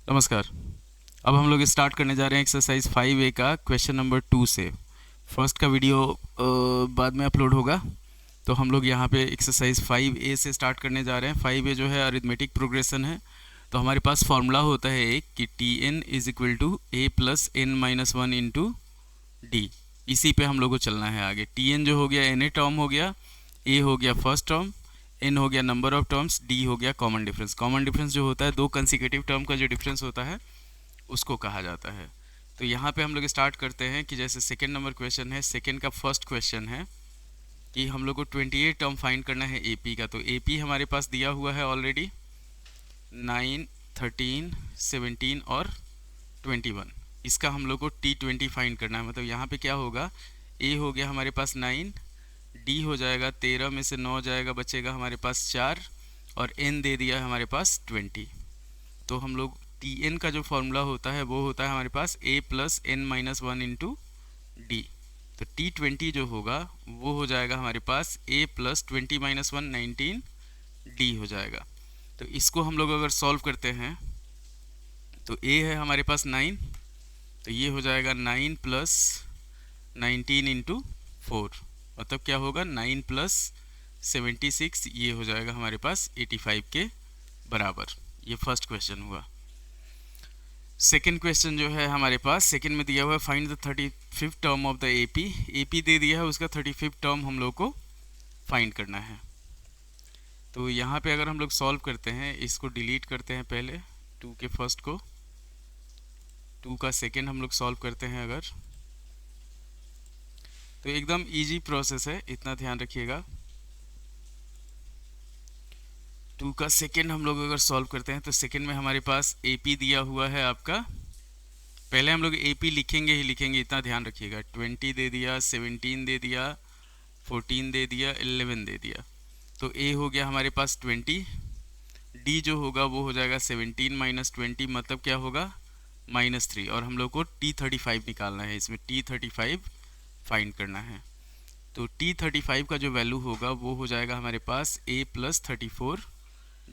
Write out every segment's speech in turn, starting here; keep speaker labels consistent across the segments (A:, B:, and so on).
A: नमस्कार। अब हम लोग स्टार्ट करने जा रहे हैं एक्सरसाइज 5A का क्वेश्चन नंबर 2 से। फर्स्ट का वीडियो बाद में अपलोड होगा, तो हम लोग यहाँ पे एक्सरसाइज 5A से स्टार्ट करने जा रहे हैं। 5A जो है अरिथमेटिक प्रोग्रेशन है। तो हमारे पास फार्मूला होता है एक कि Tn is equal to A plus N minus one into d. इसी पे हम लोग को चलना है आगे। Tn जो हो गया एन ए टर्म हो गया, ए हो गया फर्स्ट टर्म, एन हो गया नंबर ऑफ टर्म्स, डी हो गया कॉमन डिफरेंस। कॉमन डिफरेंस जो होता है दो कंसेक्यूटिव टर्म का जो डिफरेंस होता है उसको कहा जाता है। तो यहाँ पे हम लोग स्टार्ट करते हैं कि जैसे सेकेंड नंबर क्वेश्चन है, सेकेंड का फर्स्ट क्वेश्चन है कि हम लोग को 28 टर्म फाइंड करना है एपी का। तो एपी हमारे पास दिया हुआ है ऑलरेडी 9, 13, 17 और 21। इसका हम लोग को T20 फाइंड करना है। मतलब यहाँ पे क्या होगा, ए हो गया हमारे पास 9, डी हो जाएगा 13 में से 9 जाएगा, बचेगा हमारे पास 4 और एन दे दिया है हमारे पास 20। तो हम लोग टी एन का जो फॉर्मूला होता है वो होता है हमारे पास A plus N minus one into D. तो T20 जो होगा वो हो जाएगा हमारे पास A plus 20 minus one 19 D हो जाएगा। तो इसको हम लोग अगर सॉल्व करते हैं तो ए है हमारे पास 9, तो ये हो जाएगा 9 प्लस 19 इंटू 4। मतलब क्या होगा 9 प्लस 76, ये हो जाएगा हमारे पास 85 के बराबर। ये फर्स्ट क्वेश्चन हुआ। सेकेंड क्वेश्चन जो है हमारे पास, सेकेंड में दिया हुआ है find the 35th term of the AP. AP दे दिया है, उसका 35th टर्म हम लोग को फाइंड करना है। तो यहाँ पे अगर हम लोग सॉल्व करते हैं, इसको डिलीट करते हैं पहले 2 के फर्स्ट को, 2 का सेकेंड हम लोग सॉल्व करते हैं अगर, तो एकदम इजी प्रोसेस है, इतना ध्यान रखिएगा। 2 का सेकेंड हम लोग अगर सॉल्व करते हैं तो सेकेंड में हमारे पास एपी दिया हुआ है आपका। पहले हम लोग एपी लिखेंगे ही लिखेंगे, इतना ध्यान रखिएगा। 20 दे दिया, 17 दे दिया, 14 दे दिया, 11 दे दिया। तो ए हो गया हमारे पास 20, डी जो होगा वो हो जाएगा 17 माइनस 20, मतलब क्या होगा -3। और हम लोग को T35 निकालना है, इसमें T35 फाइंड करना है। तो T35 का जो वैल्यू होगा वो हो जाएगा हमारे पास a प्लस 34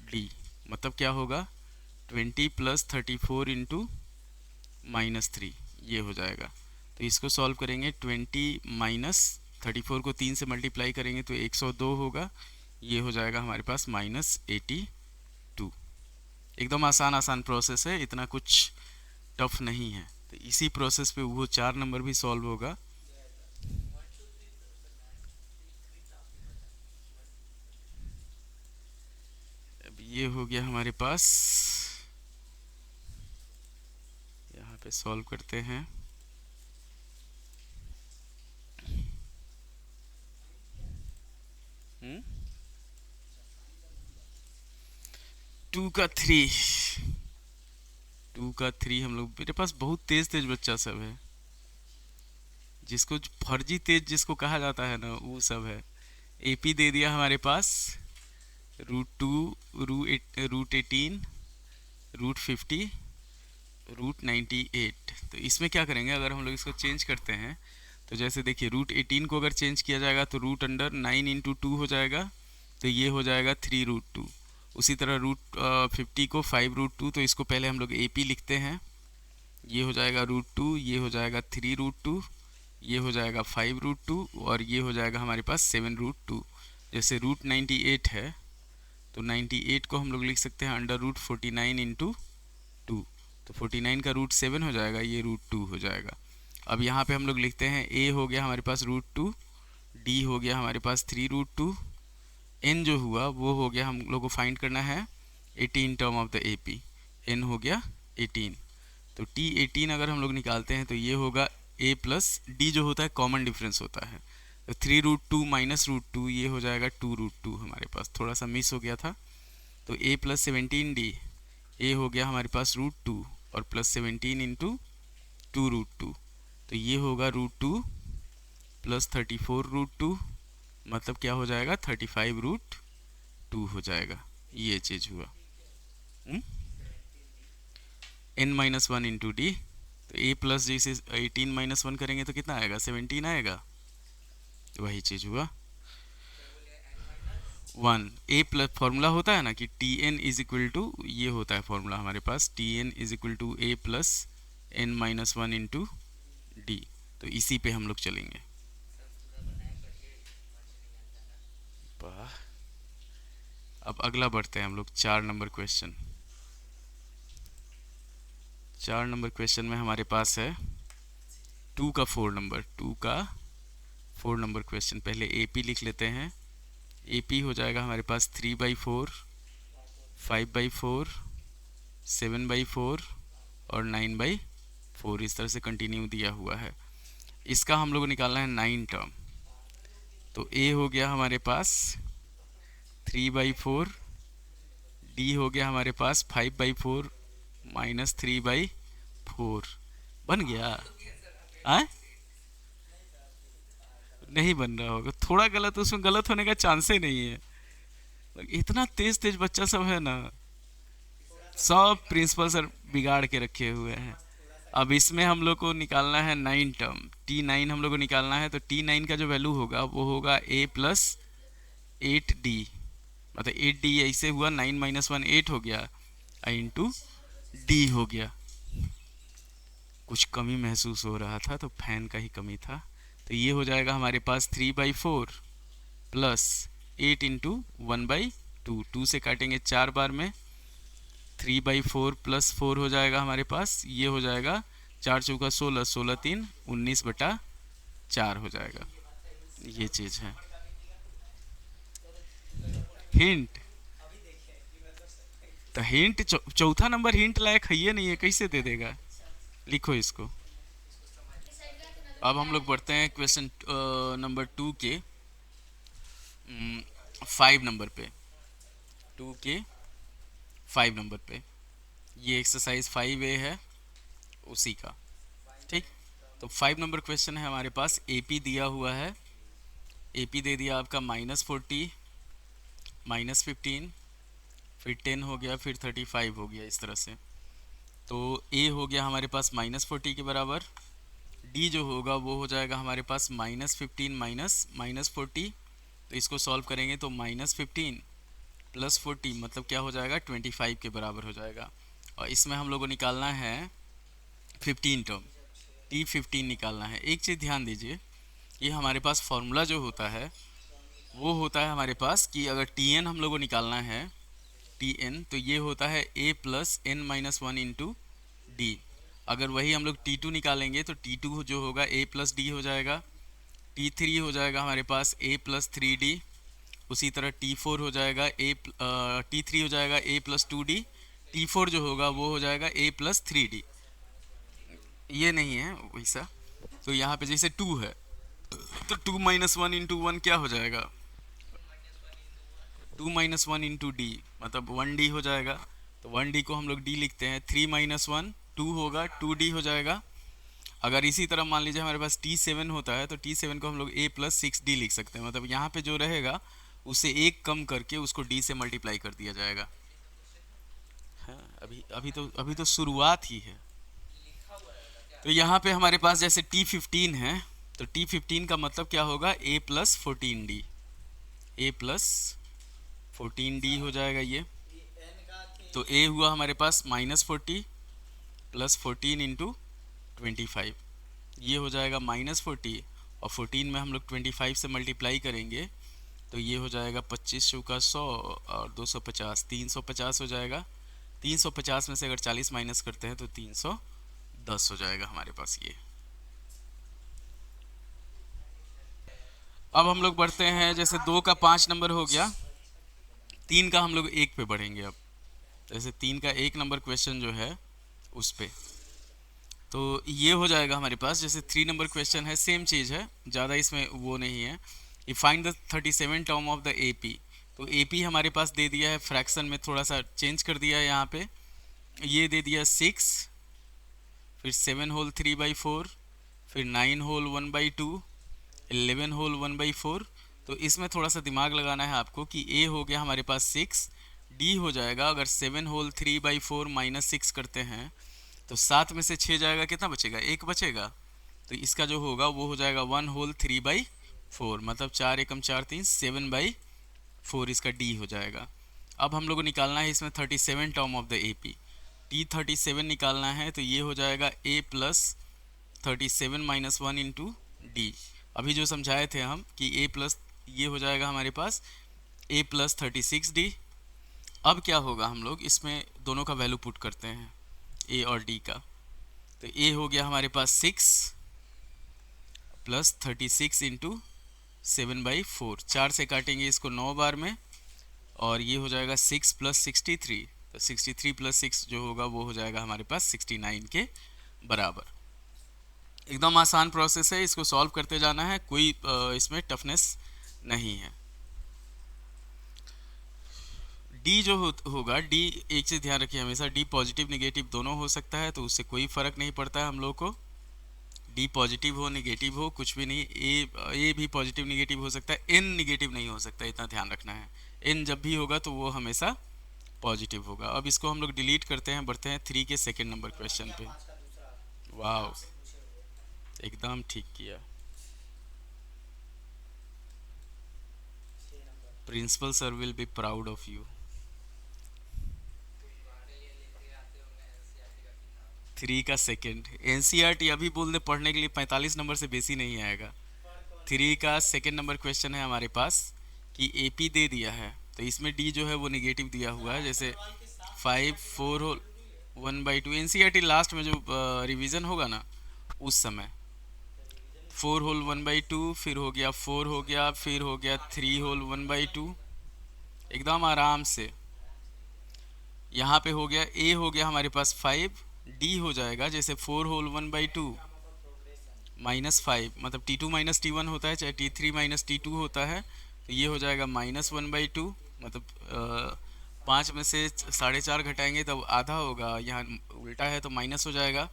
A: डी। मतलब क्या होगा 20 प्लस 34 इंटू -3, ये हो जाएगा। तो इसको सॉल्व करेंगे, 20 माइनस 34 को 3 से मल्टीप्लाई करेंगे तो 102 होगा, ये हो जाएगा हमारे पास -82। एकदम आसान आसान प्रोसेस है, इतना कुछ टफ नहीं है। तो इसी प्रोसेस पे वो 4 नंबर भी सॉल्व होगा। अब ये हो गया हमारे पास, यहाँ पे सॉल्व करते हैं। हम्म 2 का 3, 2 का 3 हम लोग, मेरे पास बहुत तेज तेज बच्चा सब है, जिसको फर्जी तेज जिसको कहा जाता है ना, वो सब है। एपी दे दिया हमारे पास √2, √18, √50, √98। तो इसमें क्या करेंगे, अगर हम लोग इसको चेंज करते हैं तो जैसे देखिए √18 को अगर चेंज किया जाएगा तो रूट अंडर 9 इंटू 2 हो जाएगा, तो ये हो जाएगा 3√2। उसी तरह √50 को 5√2, तो इसको पहले हम लोग एपी लिखते हैं, ये हो जाएगा √2, ये हो जाएगा 3√2, ये हो जाएगा 5√2 और ये हो जाएगा हमारे पास 7√2। जैसे √98 है तो 98 को हम लोग लिख सकते हैं अंडर रूट 49 इंटू 2, तो 49 का √7 हो जाएगा, ये √2 हो जाएगा। अब यहाँ पे हम लोग लिखते हैं ए हो गया हमारे पास √2, डी हो गया हमारे पास 3√2, एन जो हुआ वो हो गया, हम लोग को फाइंड करना है 18 term of the AP, n हो गया 18। तो T18 अगर हम लोग निकालते हैं तो ये होगा a प्लस डी जो होता है कॉमन डिफरेंस होता है, तो 3√2 माइनस √2, ये हो जाएगा 2√2। हमारे पास थोड़ा सा मिस हो गया था, तो a प्लस 17d, a हो गया हमारे पास √2 और प्लस 17 इंटू 2√2, तो ये होगा √2 प्लस 34√2, मतलब क्या हो जाएगा 35√2 हो जाएगा। ये चीज़ हुआ। n-1 इंटू डी, तो a प्लस जैसे 18 -1 करेंगे तो कितना आएगा 17 आएगा, वही चीज़ हुआ। वन ए प्लस फॉर्मूला होता है ना कि T N is equal to, ये होता है फॉर्मूला हमारे पास, T N is equal to A plus N minus one into D. तो इसी पे हम लोग चलेंगे। वाह। अब अगला बढ़ते हैं हम लोग 4 नंबर क्वेश्चन। 4 नंबर क्वेश्चन में हमारे पास है 2 का 4 नंबर क्वेश्चन। पहले एपी लिख लेते हैं। एपी हो जाएगा हमारे पास 3/4, 5/4, 7/4 और 9/4, इस तरह से कंटिन्यू दिया हुआ है। इसका हम लोग को निकालना है 9 टर्म। तो ए हो गया हमारे पास 3/4, डी हो गया हमारे पास 5/4 माइनस 3/4। बन गया? आए? नहीं बन रहा होगा, थोड़ा गलत, उसमें गलत होने का चांस ही नहीं है। इतना तेज तेज बच्चा सब है ना, सब प्रिंसिपल सर बिगाड़ के रखे हुए हैं। अब इसमें हम लोग को निकालना है 9 टर्म, T9 हम लोग को निकालना है। तो T9 का जो वैल्यू होगा वो होगा a प्लस 8d, मतलब 8d ऐसे हुआ, 9 माइनस 1 8 हो गया इंटू डी हो गया। कुछ कमी महसूस हो रहा था तो फैन का ही कमी था। तो ये हो जाएगा हमारे पास 3/4 प्लस 8 इंटू 1/2, 2 से काटेंगे 4 बार में, 3/4 प्लस 4 हो जाएगा हमारे पास, ये हो जाएगा 4 चौका 16, 16 3 19/4 हो जाएगा। ये चीज़ है। हिंट, तो हिंट चौथा नंबर हिंट लायक है ये नहीं है, कैसे दे देगा? लिखो इसको। अब हम लोग बढ़ते हैं क्वेश्चन नंबर 2 के 5 नंबर पे। 2 के 5 नंबर पे ये एक्सरसाइज 5A है उसी का। ठीक, तो 5 नंबर क्वेश्चन है हमारे पास। एपी दिया हुआ है। एपी दे दिया आपका -40, -15, फिर 10 हो गया, फिर 35 हो गया, इस तरह से। तो ए हो गया हमारे पास -40 के बराबर, डी जो होगा वो हो जाएगा हमारे पास -15 -40। तो इसको सॉल्व करेंगे तो -15 प्लस 40 मतलब क्या हो जाएगा, 25 के बराबर हो जाएगा। और इसमें हम लोग को निकालना है 15 टर्म, T15 निकालना है। एक चीज़ ध्यान दीजिए, ये हमारे पास फॉर्मूला जो होता है वो होता है हमारे पास कि अगर Tn हम लोग को निकालना है, Tn, तो ये होता है a plus n minus 1 into D. अगर वही हम लोग T2 निकालेंगे तो T2 जो होगा a प्लस डी हो जाएगा। T3 हो जाएगा हमारे पास a प्लस 3d। उसी तरह T4 हो जाएगा T3 हो जाएगा a प्लस 2d। T4 जो होगा वो हो जाएगा a प्लस 3d। ये नहीं है वैसा। तो यहाँ पे जैसे 2 है तो 2 माइनस 1 इंटू 1 क्या हो जाएगा, 2 माइनस 1 इंटू डी, मतलब 1d हो जाएगा। तो 1d को हम लोग d लिखते हैं। 3 माइनस 1 2 होगा, 2d हो जाएगा। अगर इसी तरह मान लीजिए हमारे पास T7 होता है तो T7 को हम लोग a प्लस 6d लिख सकते हैं। मतलब यहाँ पे जो रहेगा उसे एक कम करके उसको d से मल्टीप्लाई कर दिया जाएगा। हाँ, अभी तो शुरुआत ही है। तो यहाँ पे हमारे पास जैसे T15 है तो T15 का मतलब क्या होगा, a plus 14d, a plus 14d हो जाएगा ये। तो a हुआ हमारे पास -40 प्लस 14 इंटू 25, ये हो जाएगा -40 और 14 में हम लोग 25 से मल्टीप्लाई करेंगे तो ये हो जाएगा 25 चौका 100 और 250, 350 हो जाएगा। 350 में से अगर 40 माइनस करते हैं तो 310 हो जाएगा हमारे पास ये। अब हम लोग बढ़ते हैं, जैसे 2 का 5 नंबर हो गया, 3 का हम लोग 1 पे बढ़ेंगे। अब जैसे 3 का 1 नंबर क्वेश्चन जो है उस पे, तो ये हो जाएगा हमारे पास। जैसे 3 नंबर क्वेश्चन है, सेम चीज़ है, ज़्यादा इसमें वो नहीं है। ये find the 37 term of the AP. तो एपी हमारे पास दे दिया है, फ्रैक्शन में थोड़ा सा चेंज कर दिया है यहाँ पे। ये दे दिया 6, फिर 7 होल 3/4, फिर 9 होल 1/2, 11 होल 1/4। तो इसमें थोड़ा सा दिमाग लगाना है आपको कि ए हो गया हमारे पास 6, डी हो जाएगा, अगर 7 होल 3/4 माइनस 6 करते हैं तो 7 में से 6 जाएगा, कितना बचेगा, 1 बचेगा। तो इसका जो होगा वो हो जाएगा 1 होल 3/4, मतलब 4 एकम 4 3, 4 इसका डी हो जाएगा। अब हम लोग को निकालना है इसमें 37 term of the A P. T 37 निकालना है तो ये हो जाएगा ए प्लस 37 माइनस 1 इंटू डी। अभी जो समझाए थे हम कि ए प्लस, ये हो जाएगा हमारे पास ए प्लस 36D। अब क्या होगा, हम लोग इसमें दोनों का वैल्यू पुट करते हैं ए और डी का। तो ए हो गया हमारे पास 6 प्लस 36 इंटू 7/4। 4 से काटेंगे इसको 9 बार में, और ये हो जाएगा 6 प्लस 63। तो 63 प्लस 6 जो होगा वो हो जाएगा हमारे पास 69 के बराबर। एकदम आसान प्रोसेस है, इसको सॉल्व करते जाना है, कोई इसमें टफनेस नहीं है। डी जो होगा, डी एक चीज़ ध्यान रखिए हमेशा, डी पॉजिटिव निगेटिव दोनों हो सकता है, तो उससे कोई फ़र्क नहीं पड़ता है हम लोग को। डी पॉजिटिव हो निगेटिव हो कुछ भी नहीं, ए भी पॉजिटिव निगेटिव हो सकता है, एन निगेटिव नहीं हो सकता, इतना ध्यान रखना है। एन जब भी होगा तो वो हमेशा पॉजिटिव होगा। अब इसको हम लोग डिलीट करते हैं, बढ़ते हैं 3 के सेकेंड नंबर क्वेश्चन पे। वाह, एकदम ठीक किया। Principal sir will be proud of you. 3 का सेकेंड एनसीईआरटी अभी बोल दे पढ़ने के लिए 45 नंबर से बेसी नहीं आएगा। 3 का सेकेंड नंबर क्वेश्चन है हमारे पास कि एपी दे दिया है, तो इसमें डी जो है वो निगेटिव दिया हुआ है, जैसे 5 4 होल 1/2। एनसीईआरटी लास्ट में जो रिवीजन होगा ना उस समय 4 होल 1/2, फिर हो गया 4 हो गया, फिर हो गया 3 होल 1/2, एकदम आराम से। यहाँ पे हो गया ए हो गया हमारे पास 5, डी हो जाएगा जैसे 4 होल 1/2 -5, मतलब T2 माइनस T1 होता है, चाहे T3 माइनस T2 होता है, तो ये हो जाएगा -1/2, मतलब 5 में से 4.5 घटाएंगे तब आधा होगा, यहाँ उल्टा है तो माइनस हो जाएगा।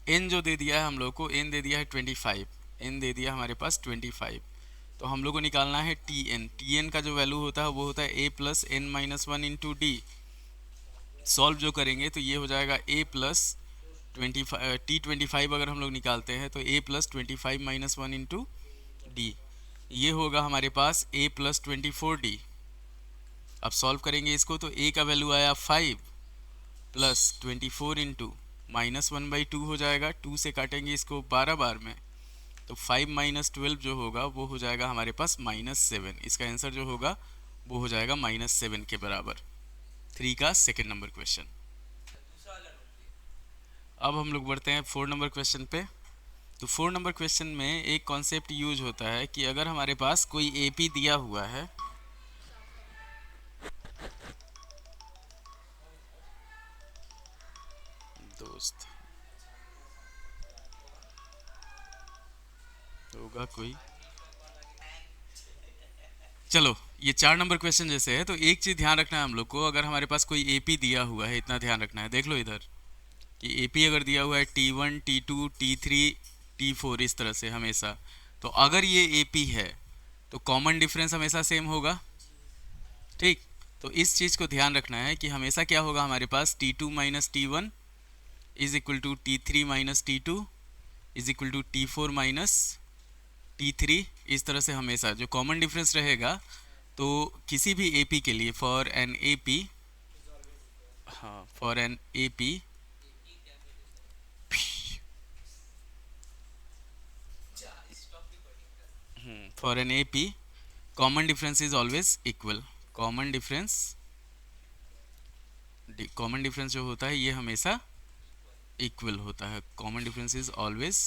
A: n जो दे दिया है हम लोग को, n दे दिया है 25, n दे दिया हमारे पास 25, तो हम लोग को निकालना है Tn का जो वैल्यू होता है वो होता है a plus n minus 1 into D. Solve जो करेंगे तो ये हो जाएगा a प्लस 25 अगर हम लोग निकालते हैं तो a plus 25 minus 1 into d, ये होगा हमारे पास a प्लस 24d। अब सॉल्व करेंगे इसको तो a का वैल्यू आया 5 प्लस 24 इंटू -1/2 हो जाएगा, 2 से काटेंगे इसको 12 बार में, तो 5 माइनस 12 जो होगा वो हो जाएगा हमारे पास -7। इसका आंसर जो होगा वो हो जाएगा -7 के बराबर। 3 का सेकेंड नंबर क्वेश्चन। अब हम लोग बढ़ते हैं 4 नंबर क्वेश्चन पे। तो 4 नंबर क्वेश्चन में एक कॉन्सेप्ट यूज होता है कि अगर हमारे पास कोई एपी दिया हुआ है, दोस्त होगा कोई, चलो ये 4 नंबर क्वेश्चन जैसे है, तो एक चीज़ ध्यान रखना है हम लोग को, अगर हमारे पास कोई एपी दिया हुआ है, इतना ध्यान रखना है, देख लो इधर कि एपी अगर दिया हुआ है T1 T2 T3 T4 इस तरह से हमेशा, तो अगर ये एपी है तो कॉमन डिफरेंस हमेशा सेम होगा, ठीक। तो इस चीज़ को ध्यान रखना है कि हमेशा क्या होगा हमारे पास T2 minus T1 is equal to T3 minus T2 is equal to T4 minus T3, इस तरह से हमेशा जो कॉमन डिफरेंस रहेगा, तो किसी भी एपी के लिए फॉर एन एपी, हाँ for an AP for an AP common difference is always equal. Common difference जो होता है ये हमेशा इक्वल होता है, common difference is always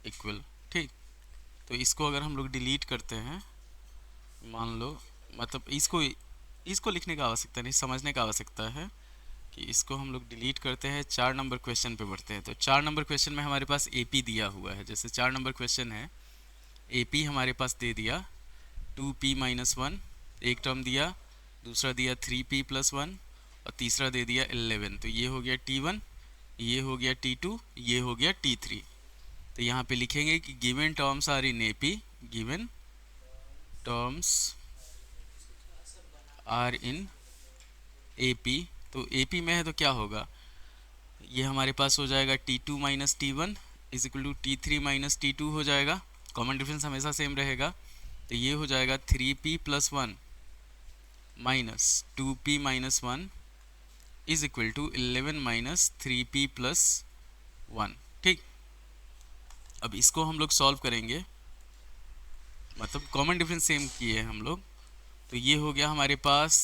A: equal, ठीक। तो इसको अगर हम लोग डिलीट करते हैं, मान लो, मतलब इसको लिखने का आवश्यकता नहीं, समझने का आवश्यकता है कि इसको हम लोग डिलीट करते हैं। 4 नंबर क्वेश्चन पे बढ़ते हैं। तो 4 नंबर क्वेश्चन में हमारे पास एपी दिया हुआ है, जैसे 4 नंबर क्वेश्चन है, एपी हमारे पास दे दिया 2p माइनस 1, एक टर्म दिया, दूसरा दिया 3p प्लस 1, और तीसरा दे दिया 11। तो ये हो गया T1, ये हो गया T2, ये हो गया T3। तो यहाँ पे लिखेंगे कि given terms are in AP, given terms are in AP. तो एपी में है तो क्या होगा, ये हमारे पास हो जाएगा T2 minus T1 is equal to T3 minus T2 हो जाएगा, कॉमन डिफरेंस हमेशा सेम रहेगा, तो ये हो जाएगा 3p plus 1 minus 2p minus 1 is equal to 11 minus 3p plus 1। ठीक, अब इसको हम लोग सॉल्व करेंगे, मतलब कॉमन डिफरेंस सेम किए हम लोग। तो ये हो गया हमारे पास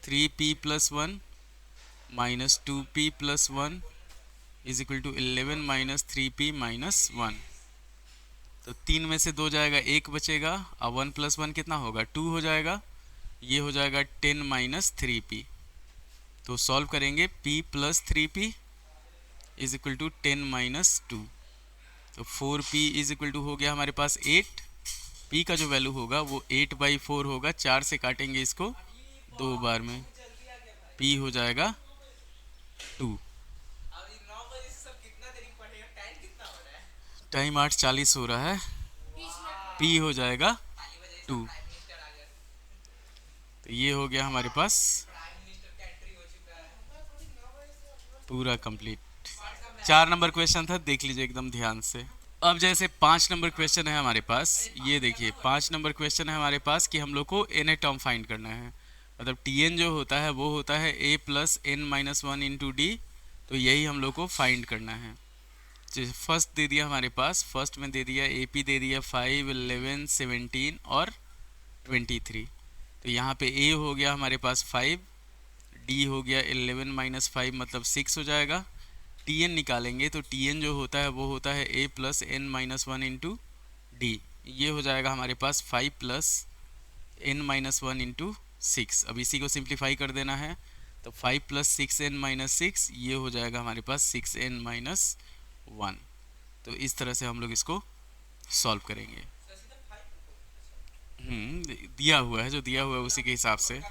A: 3p plus 1 minus 2p plus 1 is equal to 11 minus 3p minus 1। तो 3 में से 2 जाएगा, 1 बचेगा, अब 1 प्लस 1 कितना होगा, 2 हो जाएगा। ये हो जाएगा 10 माइनस 3p। तो सॉल्व करेंगे, p plus 3p is equal to 10 minus 2। तो 4p इज इक्वल टू हो गया हमारे पास 8। p का जो वैल्यू होगा वो 8/4 होगा। 4 से काटेंगे इसको 2 बार में, p हो जाएगा 2। टाइम 8:40 हो रहा है, p हो जाएगा 2। तो ये हो गया हमारे पास पूरा कंप्लीट। 4 नंबर क्वेश्चन था, देख लीजिए एकदम ध्यान से। अब जैसे 5 नंबर क्वेश्चन है हमारे पास, ये देखिए 5 नंबर क्वेश्चन है हमारे पास कि हम लोग को एन ए टर्म फाइंड करना है। मतलब टी एन जो होता है वो होता है a plus N minus 1 into D. तो यही हम लोग को फाइंड करना है। जैसे फर्स्ट दे दिया हमारे पास, फर्स्ट में दे दिया ए पी दे दिया 5, 11, 17 और 23। तो यहाँ पे a हो गया हमारे पास 5, d हो गया 11 माइनस 5 मतलब 6 हो जाएगा। टी एन निकालेंगे तो टी एन जो होता है वो होता है a plus N minus 1 into d. ये हो जाएगा हमारे पास 5 प्लस एन माइनस 1 इंटू 6। अब इसी को सिंप्लीफाई कर देना है, तो 5 प्लस 6n माइनस 6, ये हो जाएगा हमारे पास 6n माइनस 1। तो इस तरह से हम लोग इसको सॉल्व करेंगे। दिया हुआ है, जो दिया हुआ है उसी के हिसाब से।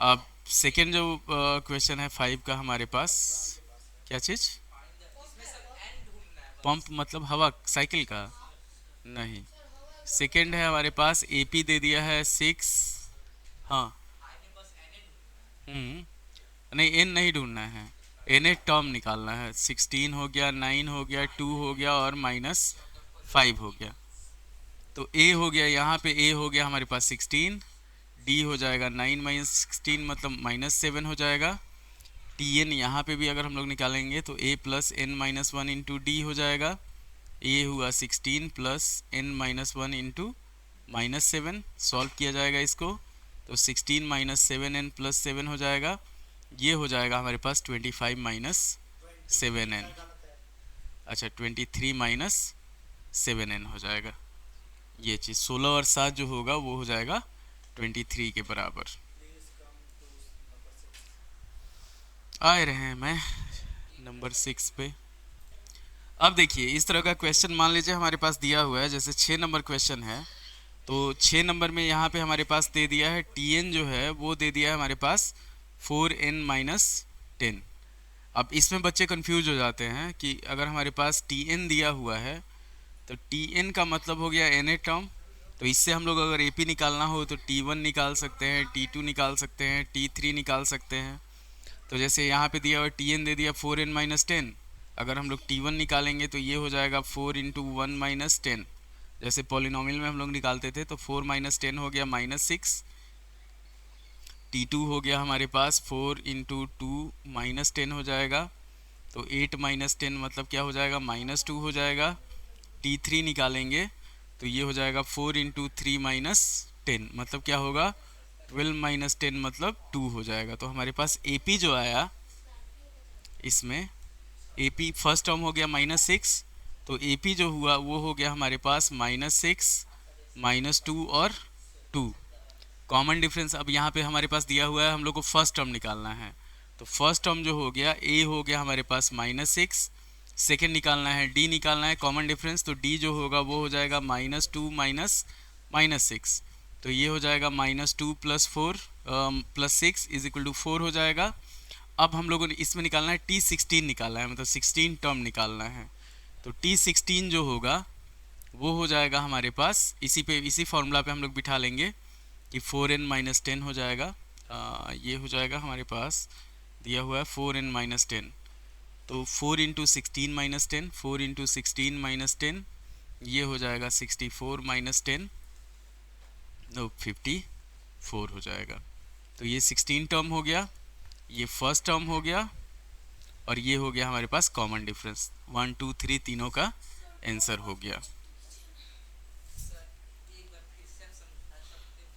A: अब सेकेंड जो क्वेश्चन है 5 का हमारे पास, क्या चीज़, पंप मतलब हवा साइकिल का नहीं। सेकेंड है हमारे पास एपी दे दिया है 6। हाँ, नहीं एन नहीं ढूंढना है, एन ए टर्म निकालना है। 16 हो गया, 9 हो गया, 2 हो गया और माइनस 5 हो गया। तो ए हो गया, यहाँ पे ए हो गया हमारे पास 16, डी हो जाएगा 9 माइनस 16 मतलब माइनस 7 हो जाएगा। टी एन यहाँ पे भी अगर हम लोग निकालेंगे तो A plus N minus 1 into D हो जाएगा। ए हुआ 16 plus N minus 1 into minus 7। Solve किया जाएगा इसको, तो 16 माइनस 7n प्लस 7 हो जाएगा। ये हो जाएगा हमारे पास 25 माइनस 7n। अच्छा 23 माइनस 7n हो जाएगा। ये चीज़ 16 और 7 जो होगा वो हो जाएगा 23 के बराबर। आ रहे हैं मैं नंबर 6 पे। अब देखिए इस तरह का क्वेश्चन मान लीजिए हमारे पास दिया हुआ है, जैसे 6 नंबर क्वेश्चन है। तो 6 नंबर में यहाँ पे हमारे पास दे दिया है टी एन जो है वो दे दिया है हमारे पास 4n माइनस 10। अब इसमें बच्चे कंफ्यूज हो जाते हैं कि अगर हमारे पास टी एन दिया हुआ है तो टी एन का मतलब हो गया एन ए टर्म। तो इससे हम लोग अगर ए पी निकालना हो तो T1 निकाल सकते हैं, T2 निकाल सकते हैं, T3 निकाल सकते हैं। तो जैसे यहाँ पे दिया हुआ टी एन दे दिया 4n माइनस 10, अगर हम लोग T1 निकालेंगे तो ये हो जाएगा 4 इंटू 1 माइनस 10। जैसे पॉलिनोमियल में हम लोग निकालते थे तो 4 माइनस 10 हो गया माइनस 6। T2 हो गया हमारे पास 4 इंटू 2 माइनस 10 हो जाएगा। तो 8 माइनस 10 मतलब क्या हो जाएगा, माइनस 2 हो जाएगा। T3 निकालेंगे तो ये हो जाएगा 4 इंटू 3 माइनस 10 मतलब क्या होगा, 12 माइनस 10 मतलब 2 हो जाएगा। तो हमारे पास AP जो आया, इसमें AP फर्स्ट टर्म हो गया माइनस 6, तो AP जो हुआ वो हो गया हमारे पास माइनस 6 माइनस 2 और 2। कॉमन डिफरेंस अब यहाँ पे हमारे पास दिया हुआ है, हम लोग को फर्स्ट टर्म निकालना है। तो फर्स्ट टर्म जो हो गया A हो गया हमारे पास माइनस 6, सेकेंड निकालना है D निकालना है कॉमन डिफरेंस। तो D जो होगा वो हो जाएगा माइनस 2 माइनस माइनस 6। तो ये हो जाएगा minus 2 plus 4 plus 6 is equal to 4 हो जाएगा। अब हम लोगों ने इसमें निकालना है T16 निकालना है, मतलब 16 टर्म निकालना है। तो T16 जो होगा वो हो जाएगा हमारे पास, इसी फॉर्मूला पे हम लोग बिठा लेंगे कि 4n माइनस 10 हो जाएगा। ये हो जाएगा हमारे पास दिया हुआ है 4n माइनस 10। तो 4 इंटू 16 माइनस 10, 4 इंटू 16 माइनस 10, ये हो जाएगा 64 माइनस 10, नो 54। 4 हो जाएगा। तो ये 16 टर्म हो गया, ये फर्स्ट टर्म हो गया, और ये हो गया हमारे पास कॉमन डिफरेंस। 1 2 3 तीनों का आंसर हो गया।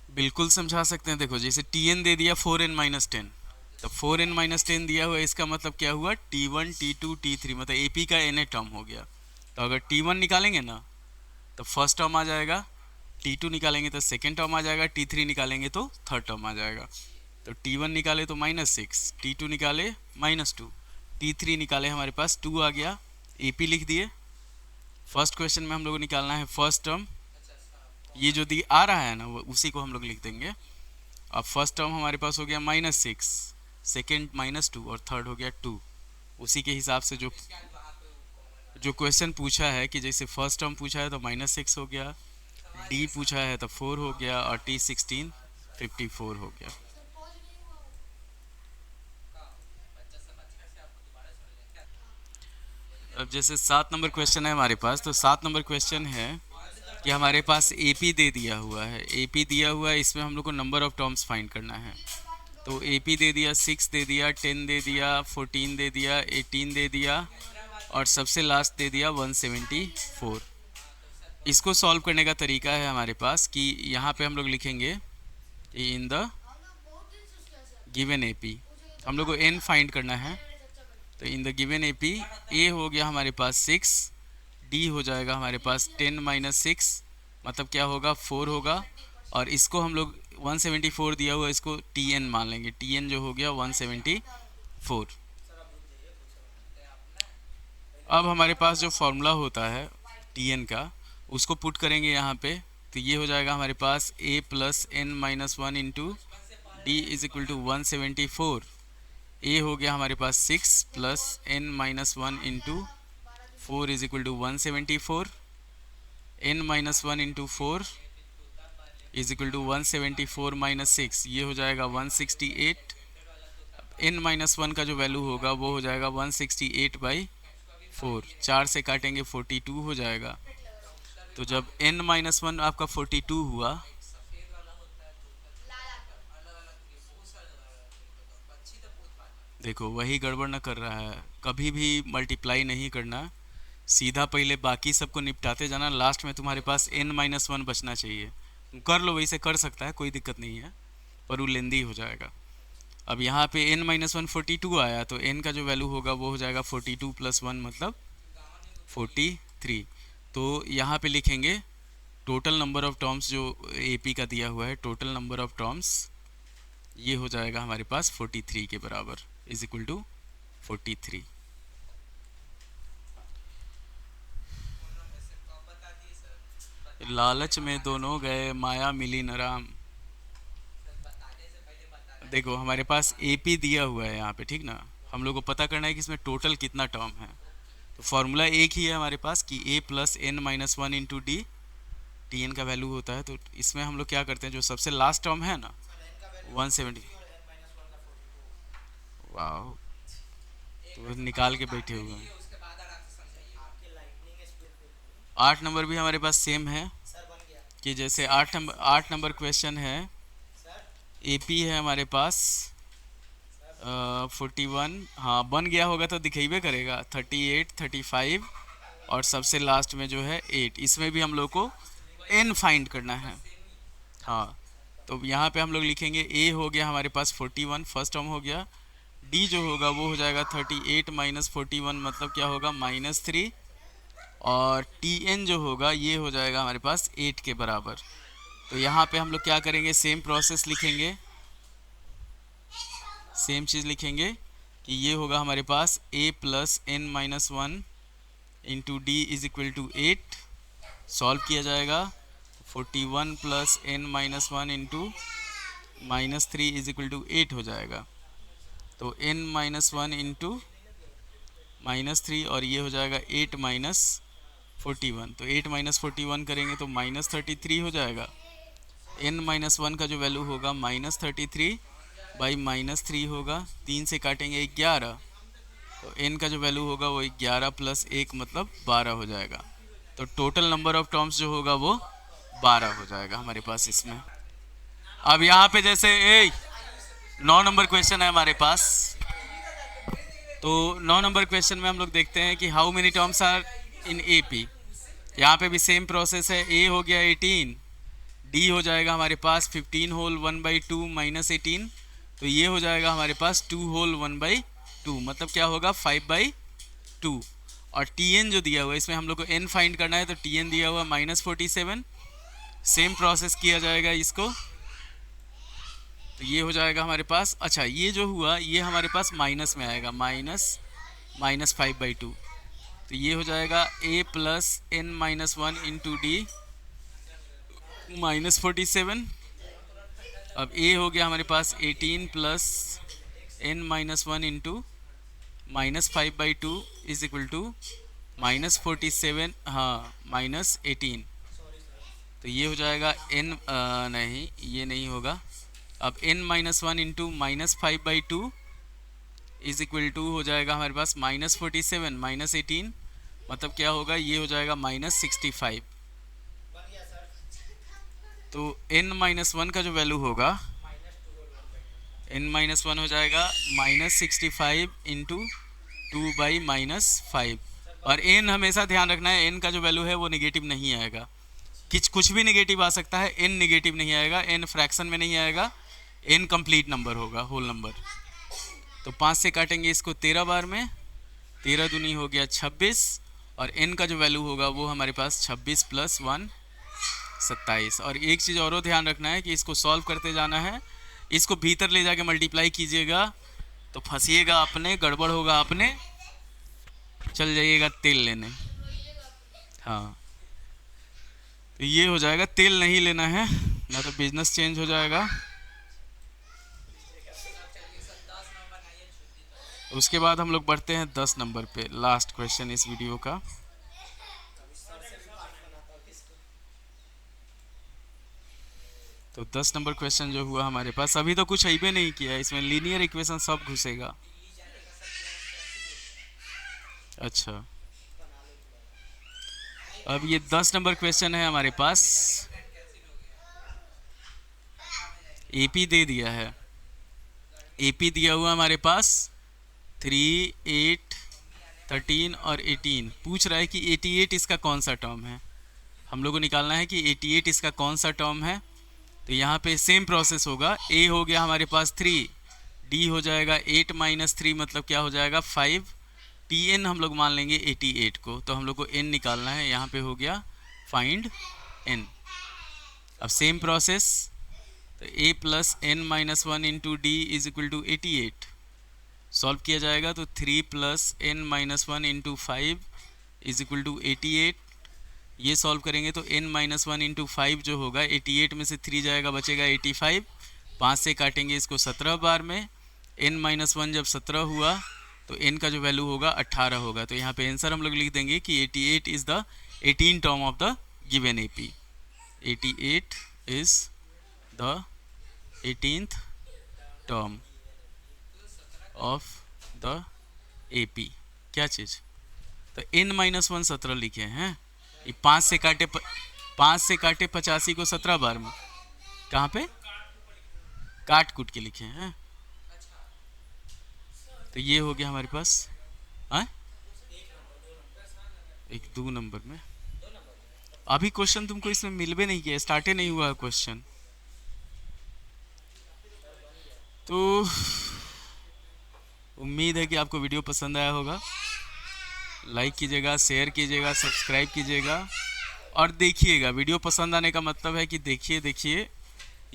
A: बिल्कुल समझा सकते हैं। देखो जैसे Tn दे दिया 4n-10, तो 4n-10 दिया हुआ, इसका मतलब क्या हुआ, T1 T2 T3, मतलब AP का n टर्म हो गया। तो अगर T1 निकालेंगे ना तो फर्स्ट टर्म आ जाएगा, T2 निकालेंगे तो सेकेंड टर्म आ जाएगा, T3 निकालेंगे तो थर्ड टर्म आ जाएगा। तो T1 निकाले तो -6, T2 निकाले -2, T3 निकाले हमारे पास 2 आ गया। AP लिख दिए। फर्स्ट क्वेश्चन में हम लोग को निकालना है फर्स्ट टर्म, ये जो दी आ रहा है ना वो उसी को हम लोग लिख देंगे। अब फर्स्ट टर्म हमारे पास हो गया -6, सेकेंड -2 और थर्ड हो गया 2। उसी के हिसाब से जो क्वेश्चन पूछा है कि जैसे फर्स्ट टर्म पूछा है तो -6 हो गया, डी पूछा है तो 4 हो गया, और T16 54 हो गया। अब जैसे 7 नंबर क्वेश्चन है हमारे पास, तो 7 नंबर क्वेश्चन है कि हमारे पास AP दे दिया हुआ है। AP दिया हुआ है, इसमें हम लोग को नंबर ऑफ टर्म्स फाइंड करना है। तो AP दे दिया 6 दे दिया, 10 दे दिया, 14 दे दिया, 18 दे दिया, और सबसे लास्ट दे दिया 174। इसको सॉल्व करने का तरीका है हमारे पास कि यहाँ पे हम लोग लिखेंगे इन द गिवन AP, हम लोग को n फाइंड करना है। तो in the given AP, A हो गया हमारे पास 6, D हो जाएगा हमारे पास 10 - 6, मतलब क्या होगा 4 होगा, और इसको हम लोग 174 दिया हुआ, इसको Tn मान लेंगे। Tn जो हो गया 174। अब हमारे पास जो फॉर्मूला होता है Tn का, उसको पुट करेंगे यहाँ पे। तो ये हो जाएगा हमारे पास A + n-1 into D is equal to 174। A हो गया हमारे पास 6 + n-1 into 4 is equal to 174। n-1 into 4 is equal to 174 - 6, ये हो जाएगा 168। n-1 का जो वैल्यू होगा वो हो जाएगा 168/4, 4 से काटेंगे 42 हो जाएगा। तो जब n-1 आपका 42 हुआ, देखो वही गड़बड़ न कर रहा है, कभी भी मल्टीप्लाई नहीं करना, सीधा पहले बाकी सबको निपटाते जाना, लास्ट में तुम्हारे पास n-1 बचना चाहिए। तुम कर लो, वैसे कर सकता है, कोई दिक्कत नहीं है, पर वो लेंदी हो जाएगा। अब यहाँ पे n-1 42 आया, तो n का जो वैल्यू होगा वो हो जाएगा 42 + 1 मतलब 43। तो यहाँ पे लिखेंगे टोटल नंबर ऑफ टर्म्स जो AP का दिया हुआ है, टोटल नंबर ऑफ टर्म्स ये हो जाएगा हमारे पास 43 के बराबर, इज इक्वल टू 43। लालच में दोनों गए, माया मिली न राम। देखो हमारे पास AP दिया हुआ है यहाँ पे, ठीक ना, हम लोग को पता करना है कि इसमें टोटल कितना टर्म है। तो फॉर्मूला एक ही है हमारे पास कि A + n-1 into D, Tn का वैल्यू होता है। तो इसमें हम लोग क्या करते हैं, जो सबसे लास्ट टर्म है ना 170, वाह, तो निकाल के बैठे हुए हैं। 8 नंबर भी हमारे पास सेम है कि जैसे 8 नंबर क्वेश्चन है, AP है हमारे पास 41, हाँ बन गया होगा तो दिखेबे करेगा 38 35, और सबसे लास्ट में जो है 8, इसमें भी हम लोग को n फाइंड करना है। हाँ, तो यहाँ पे हम लोग लिखेंगे A हो गया हमारे पास 41, फर्स्ट टर्म हो गया, D जो होगा वो हो जाएगा 38 - 41 मतलब क्या होगा -3, और Tn जो होगा ये हो जाएगा हमारे पास 8 के बराबर। तो यहाँ पे हम लोग क्या करेंगे, सेम प्रोसेस लिखेंगे, सेम चीज़ लिखेंगे कि ये होगा हमारे पास A + n-1 into D is equal to 8, solve किया जाएगा 41 + n-1 into -3 is equal to 8 हो जाएगा। तो n-1 इंटू -3, और ये हो जाएगा 8 - 41, तो 8 - 41 करेंगे तो -33 हो जाएगा। n-1 का जो वैल्यू होगा -33/-3 होगा, 3 से काटेंगे 11, तो n का जो वैल्यू होगा वो 11 + 1 मतलब 12 हो जाएगा। तो टोटल नंबर ऑफ टर्म्स जो होगा वो 12 हो जाएगा हमारे पास इसमें। अब यहाँ पे जैसे 9 नंबर क्वेश्चन है हमारे पास। तो 9 नंबर क्वेश्चन में हम लोग देखते हैं कि how many terms are in A P. यहाँ पे भी सेम प्रोसेस है। ए हो गया 18, डी हो जाएगा हमारे पास 15 होल 1/2 माइनस 18, तो ये हो जाएगा हमारे पास 2 होल 1/2, मतलब क्या होगा 5/2। और टी एन जो दिया हुआ है, इसमें हम लोग को एन फाइंड करना है, तो टी एन दिया हुआ -47। सेम प्रोसेस किया जाएगा इसको, तो ये हो जाएगा हमारे पास। अच्छा, ये जो हुआ ये हमारे पास माइनस में आएगा, माइनस 5/2, तो ये हो जाएगा a plus n minus 1 into d -47। अब a हो गया हमारे पास 18 plus n minus 1 into -5/2 is equal to -47, हाँ -18, तो ये हो जाएगा n, नहीं ये नहीं होगा। अब n minus 1 into -5/2 is equal to हो जाएगा हमारे पास -47 -18, मतलब क्या होगा, ये हो जाएगा -65। तो n माइनस 1 का जो वैल्यू होगा, n माइनस 1 हो जाएगा -65 इंटू 2/-5। और n हमेशा ध्यान रखना है, n का जो वैल्यू है वो नेगेटिव नहीं आएगा। कुछ भी नेगेटिव आ सकता है, n नेगेटिव नहीं आएगा, n फ्रैक्शन में नहीं आएगा, n कंप्लीट नंबर होगा, होल नंबर। तो 5 से काटेंगे इसको 13 बार में, 13 दूनी हो गया 26, और n का जो वैल्यू होगा वो हमारे पास 26 + 1 27। और एक चीज़ और ध्यान रखना है कि इसको सॉल्व करते जाना है, इसको भीतर ले जाके मल्टीप्लाई कीजिएगा तो फंसिएगा अपने, गड़बड़ होगा अपने, चल जाइएगा तेल लेने। हाँ, तो ये हो जाएगा, तेल नहीं लेना है ना तो बिजनेस चेंज हो जाएगा। उसके बाद हम लोग बढ़ते हैं 10 नंबर पे, लास्ट क्वेश्चन इस वीडियो का। तो 10 नंबर क्वेश्चन जो हुआ हमारे पास, अभी तो कुछ अइबे नहीं किया है, इसमें लीनियर इक्वेशन सब घुसेगा। अच्छा, अब ये 10 नंबर क्वेश्चन है हमारे पास। एपी दे दिया है, एपी दिया हुआ हमारे पास 3, 8, 13 और 18। पूछ रहा है कि 88 इसका कौन सा टर्म है, हम लोग को निकालना है कि 88 इसका कौन सा टर्म है। तो यहाँ पे सेम प्रोसेस होगा, a हो गया हमारे पास 3, d हो जाएगा 8 - 3, मतलब क्या हो जाएगा 5, tn हम लोग मान लेंगे 88 को, तो हम लोग को n निकालना है, यहाँ पे हो गया फाइंड n। अब सेम प्रोसेस, तो a plus n minus 1 into d is equal to 88, solve किया जाएगा तो 3 plus n minus 1 into 5 is equal to 88। ये सॉल्व करेंगे तो n माइनस 1 इंटू 5 जो होगा, 88 में से 3 जाएगा, बचेगा 85। 5 से काटेंगे इसको 17 बार में, n माइनस 1 जब 17 हुआ तो n का जो वैल्यू होगा 18 होगा। तो यहाँ पे आंसर हम लोग लिख देंगे कि 88 is the 18 term of the given AP। 88 is the 18th term of the AP। क्या चीज़, तो n माइनस 1 17 लिखे हैं, ये 5 से काटे 85 को 17 बार में, कहाँ पे काट कूट के लिखे हैं। तो ये हो गया हमारे पास, हाँ 2 नंबर में। अभी क्वेश्चन तुमको इसमें मिलवे नहीं किया, स्टार्टे नहीं हुआ क्वेश्चन। तो उम्मीद है कि आपको वीडियो पसंद आया होगा, लाइक कीजिएगा, शेयर कीजिएगा, सब्सक्राइब कीजिएगा और देखिएगा। वीडियो पसंद आने का मतलब है कि देखिए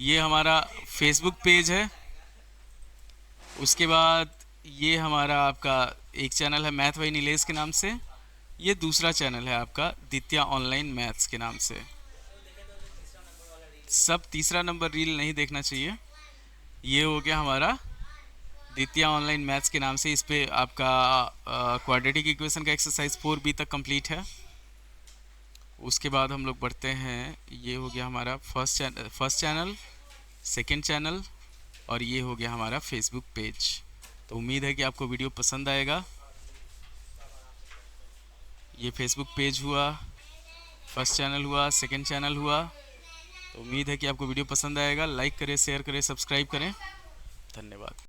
A: ये हमारा फेसबुक पेज है, उसके बाद ये हमारा आपका एक चैनल है मैथ बाई नीलेश के नाम से, ये दूसरा चैनल है आपका दित्या ऑनलाइन मैथ्स के नाम से। सब तीसरा नंबर रील नहीं देखना चाहिए, ये हो गया हमारा दित्या ऑनलाइन मैथ्स के नाम से। इस पर आपका क्वाड्रेटिक इक्वेशन का एक्सरसाइज 4B तक कंप्लीट है। उसके बाद हम लोग बढ़ते हैं, ये हो गया हमारा फर्स्ट चैनल, सेकंड चैनल, और ये हो गया हमारा फेसबुक पेज। तो उम्मीद है कि आपको वीडियो पसंद आएगा। ये फेसबुक पेज हुआ, फर्स्ट चैनल हुआ, सेकंड चैनल हुआ, तो उम्मीद है कि आपको वीडियो पसंद आएगा। लाइक करें, शेयर करें, सब्सक्राइब करें। धन्यवाद।